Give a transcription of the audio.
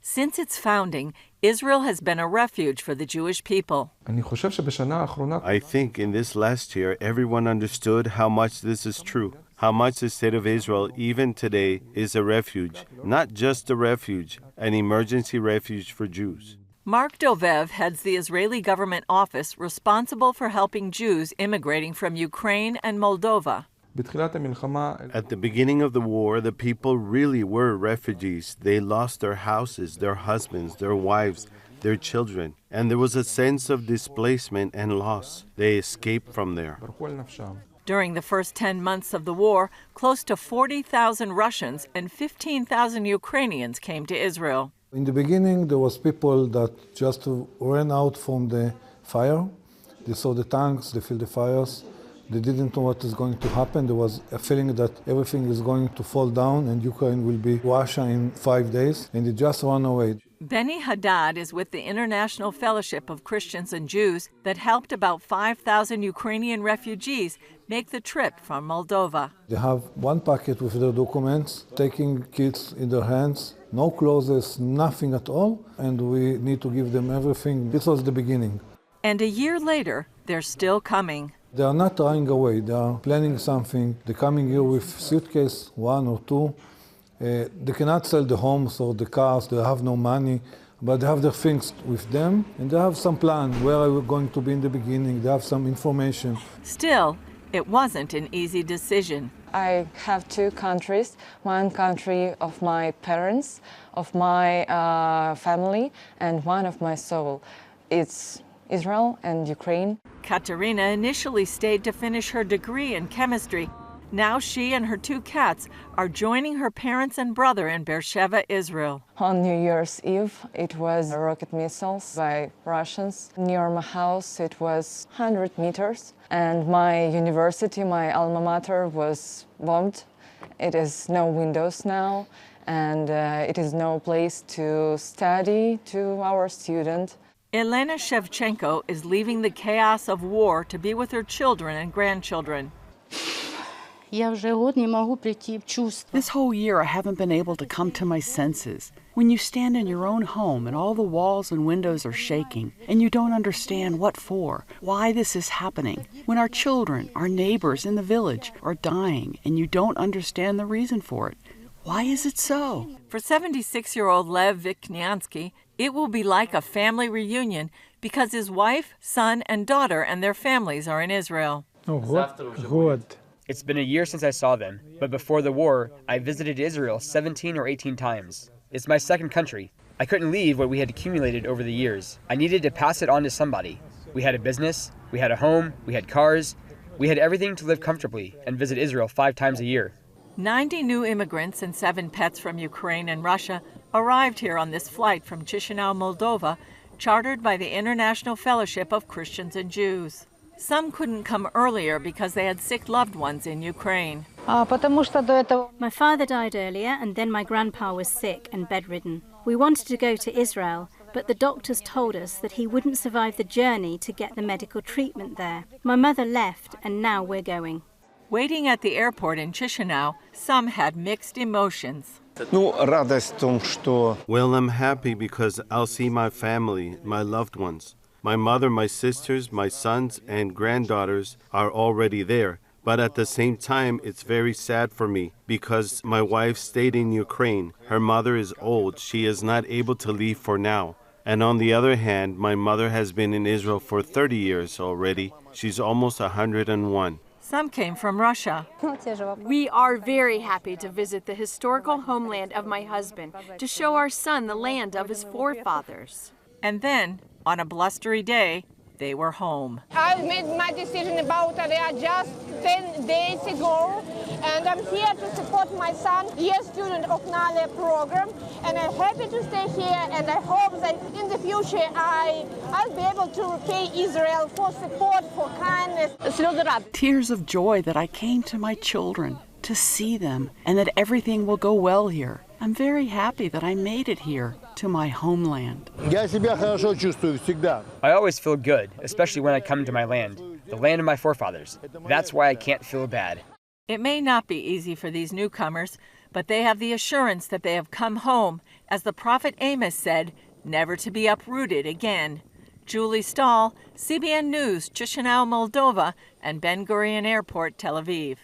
Since its founding, Israel has been a refuge for the Jewish people. I think in this last year, everyone understood how much this is true, how much the state of Israel, even today, is a refuge, not just a refuge, an emergency refuge for Jews. Mark Dovev heads the Israeli government office responsible for helping Jews immigrating from Ukraine and Moldova. At the beginning of the war, the people really were refugees. They lost their houses, their husbands, their wives, their children, and there was a sense of displacement and loss. They escaped from there. During the first 10 months of the war, close to 40,000 Russians and 15,000 Ukrainians came to Israel. In the beginning, there was people that just ran out from the fire. They saw the tanks, they felt the fires. They didn't know what is going to happen. There was a feeling that everything is going to fall down and Ukraine will be Russia in 5 days, and they just ran away. Benny Haddad is with the International Fellowship of Christians and Jews that helped about 5,000 Ukrainian refugees make the trip from Moldova. They have one packet with their documents, taking kids in their hands, no clothes, nothing at all, and we need to give them everything. This was the beginning. And a year later, they're still coming. They are not running away. They are planning something. They're coming here with suitcase, one or two. They cannot sell the homes or the cars. They have no money, but they have their things with them, and they have some plan where are we going to be in the beginning. They have some information. Still, it wasn't an easy decision. I have two countries, one country of my parents, of my family, and one of my soul. It's Israel and Ukraine. Katerina initially stayed to finish her degree in chemistry. Now she and her two cats are joining her parents and brother in Beersheba, Israel. On New Year's Eve, it was rocket missiles by Russians. Near my house, it was 100 meters. And my university, my alma mater, was bombed. It is no windows now, and it is no place to study to our student. Elena Shevchenko is leaving the chaos of war to be with her children and grandchildren. This whole year I haven't been able to come to my senses. When you stand in your own home and all the walls and windows are shaking and you don't understand what for, why this is happening. When our children, our neighbors in the village are dying and you don't understand the reason for it. Why is it so? For 76-year-old Lev Vikniansky, it will be like a family reunion because his wife, son, and daughter and their families are in Israel. It's been a year since I saw them, but before the war, I visited Israel 17 or 18 times. It's my second country. I couldn't leave what we had accumulated over the years. I needed to pass it on to somebody. We had a business, we had a home, we had cars. We had everything to live comfortably and visit Israel 5 times a year. 90 new immigrants and 7 pets from Ukraine and Russia arrived here on this flight from Chisinau, Moldova, chartered by the International Fellowship of Christians and Jews. Some couldn't come earlier because they had sick loved ones in Ukraine. My father died earlier, and then my grandpa was sick and bedridden. We wanted to go to Israel, but the doctors told us that he wouldn't survive the journey to get the medical treatment there. My mother left, and now we're going. Waiting at the airport in Chisinau, some had mixed emotions. Well, I'm happy because I'll see my family, my loved ones. My mother, my sisters, my sons, and granddaughters are already there. But at the same time, it's very sad for me because my wife stayed in Ukraine. Her mother is old. She is not able to leave for now. And on the other hand, my mother has been in Israel for 30 years already. She's almost 101. Some came from Russia. We are very happy to visit the historical homeland of my husband, to show our son the land of his forefathers. And then, on a blustery day, they were home. I made my decision about it just 10 days ago, and I'm here to support my son, year student of NALE program, and I'm happy to stay here, and I hope that in the future I'll be able to repay Israel for support, for kindness. Tears of joy that I came to my children, to see them, and that everything will go well here. I'm very happy that I made it here, to my homeland. I always feel good, especially when I come to my land, the land of my forefathers. That's why I can't feel bad. It may not be easy for these newcomers, But they have the assurance that they have come home, as the prophet Amos said, never to be uprooted again. Julie Stahl, CBN News, Chisinau, Moldova, and Ben Gurion Airport, Tel Aviv.